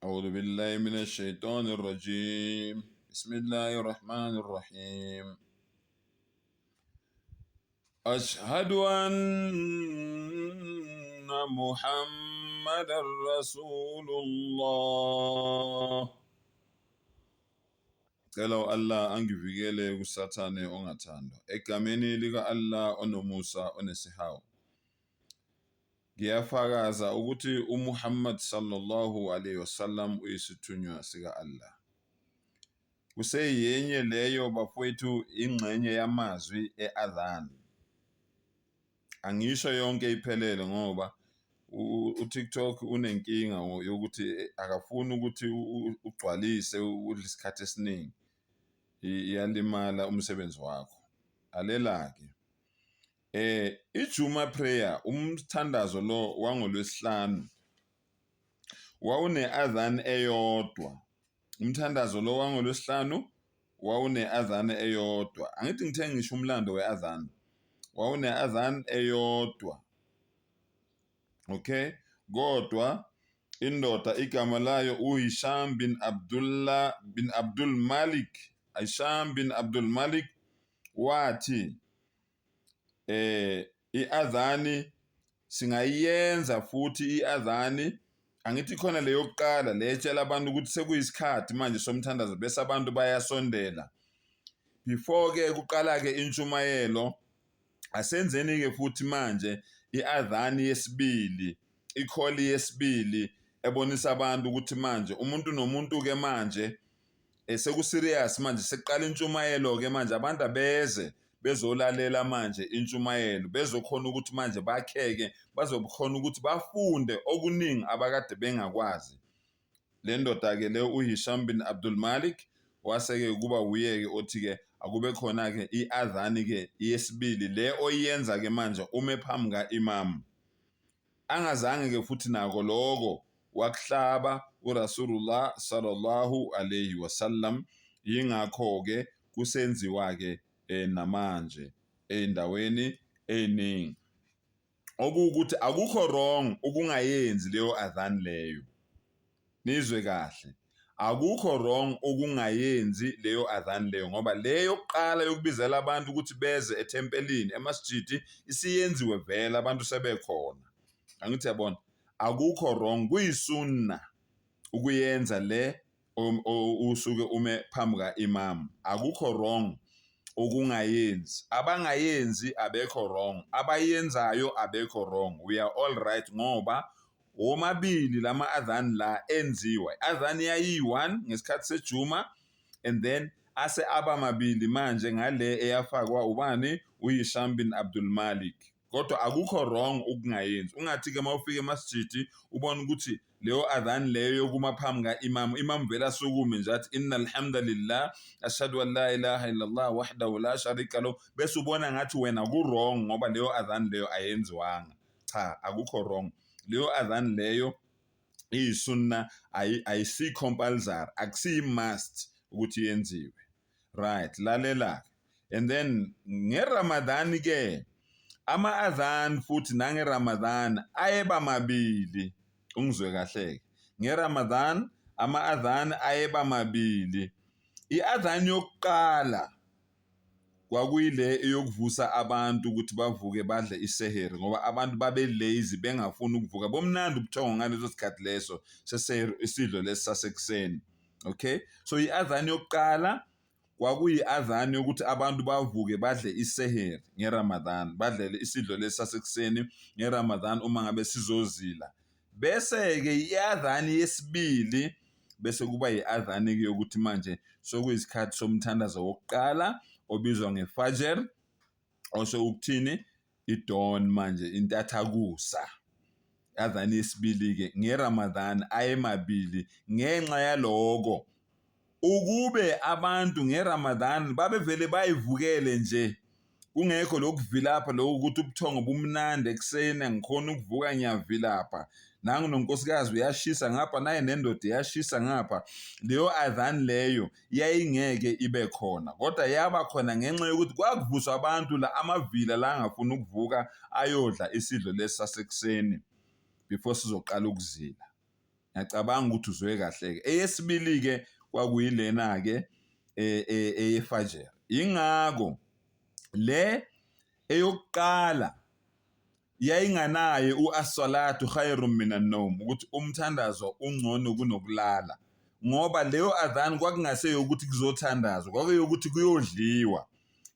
أعوذ بالله من الشيطان الرجيم بسم الله الرحمن الرحيم أشهد أن محمد رسول الله. Cela Allah angivikele kusathane ongathandwa egameni lika Allah onomusa onesihawu. Ngiyafakaza ukuthi uMuhammad sallallahu alaihi wasallam uyisithunywa sika Allah. Kuseyenye leyo bafowethu ingxenye yamazwi eadhan. Angisho yonke iphelele ngoba uTikTok unenkinga yokuthi akafuni ukuthi ugcwalise isikhathi esiningi. Iyalimala umsebenzi wakho. Alela ke. iJuma prayer umthandazo lo wangolwesihlanu wawune adhan eyodwa. Umthandazo lo wangolwesihlanu wawune adhan eyodwa. Angithi ngithe ngisho umlando weadhan. Wawune adhan eyodwa. Okay? Kodwa indoda igama layo uHisham bin Abdul Malik. Hisham bin Abdul Malik wathi iadhani singayenza futhi iadhani. Angithi khona leyo yokuqala letshela abantu ukuthi sekuyisikhathi manje somthandazo bese abantu bayasondela. Before ke kuqala ke intshumayelo asenzeni ke futhi manje iadhani yesibili, ikholi yesibili ebonisa abantu ukuthi manje umuntu nomuntu ke manje seku-serious manje sekuqala intshumayelo ke manje abantu abeze bezolalela manje intshumayelo bezokhona ukuthi manje bakheke bazokhona ukuthi bafunde okuningi abakade bengakwazi. Le ndoda ke le uHisham bin Abdul Malik waseke kuba uye ke othi ke akube khona ke iadhani ke yesibili le oyenza ke manje ume phambi ka-imam. Angazange ke futhi nako lokho wakuhlaba uRasulullah sallallahu alayhi wasallam. Yingakho ke kusenziwa ke namanje endaweni eningi. Okuwukuthi akukho wrong ukungayenzi leyo adhan leyo. Nizwe kahle. Akukho wrong ukungayenzi leyo adhan leyo ngoba leyo yokuqala yokubizela abantu ukuthi beze ethempelini emasjidi isiyenziwe vele abantu sebekhona. Angithi yabona akukho wrong kuyisunna ukuyenza le usuke ume phambi ka-imam. Akukho wrong ukungayenzi. Abangayenzi abekho wrong, abayenzayo abekho wrong. We are all right ngoba womabili lama adhan la enziwa. Adhan yayi-1 ngesikhathi sejuma and then ase abamabili manje ngale eyafakwa ubani uHisham bin Abdul Malik. Kodwa akukho wrong ukungayenzi. Ungathi ke mawufika emasjidi ubona ukuthi leyo adhan leyo kuma phambi ka-imam, imam vela sukume nje athi innal hamdalillah ashhadu an la ilaha illallah wahdahu la sharika lahu, bese ubona ngathi wena ku wrong ngoba leyo adhan leyo ayenziwanga. Cha, akukho wrong. Leyo adhan leyo iyisunna, ayisi compulsory, akusiyi must ukuthi yenziwe. Right, lalela. And then ngeRamadan ke ama adhan futhi nange Ramadan ayeba mabili. Ungizwe kahle. NgeRamadan ama adhan ayeba mabili. Iadhan yokuqala kwakuyile eyokuvusa abantu ukuthi bavuke badle iseheri ngoba abantu babe lazy bengafuni ukuvuka. Bomnandi ubuthongo ngaleso sikhathi leso seseheri isidlo lesasekuseni. Okay? So iadhan yokuqala kwakuyi adhan yokuthi abantu bavuke badle iseheri ngeRamadan, badle isidlo lesasekuseni ngeRamadan uma ngabe sizozila. Bese ke iadhan yesibili bese kuba iadhan ke yokuthi manje sokuyisikhathi somthandazo wokuqala obizwa ngefajr osho ukuthini idawn manje intathakusa. Adhan yesibili ke ngeRamadan ayemabili ngenxa yaloko ukube abantu ngeRamadan babevele bayivukele nje kungekho lokuvilapha lokho ukuthi ubuthongo bumnandi ekseni angikhona ukuvuka ngiyavilapha nangu nonkosikazi uyashisa ngapha naye nendoda iyashisa ngapha. Leyo adhan leyo yayingeke ibe khona kodwa yaba khona ngenxa yokuthi kwakuvuswa abantu la amavila la angafuni ukuvuka ayodla isidlo lesasekuseni before sizoqala ukuzila. ngiyacabanga ukuthi uzwe kahle-ke. Eyesibili-ke kwakuyilena-ke eyefajr. Ingako le eyokuqala yayinganaye as-salatu khayrun minan nawm, ukuthi umthandazo ungcono kunokulala, ngoba leyo adhan kwakungaseyo ukuthi kuzothandazwa, kwakuyokuthi kuyodliwa.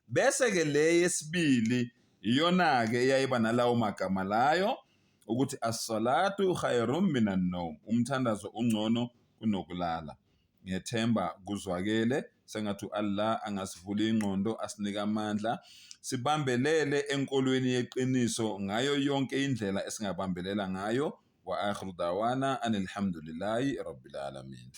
Bese-ke le yesibili iyona-ke eyayiba nalawo magama layo ukuthi as-salatu khayrun minan nawm, umthandazo ungcono kunokulala. Ngiyethemba kuzwakele, sengathi Allah angasivula ingqondo, asinike amandla, sibambelele enkolweni yeqiniso ngayo yonke indlela esingabambelela ngayo. Wa akhiru dawana anil hamdulillahi rabbil alamin.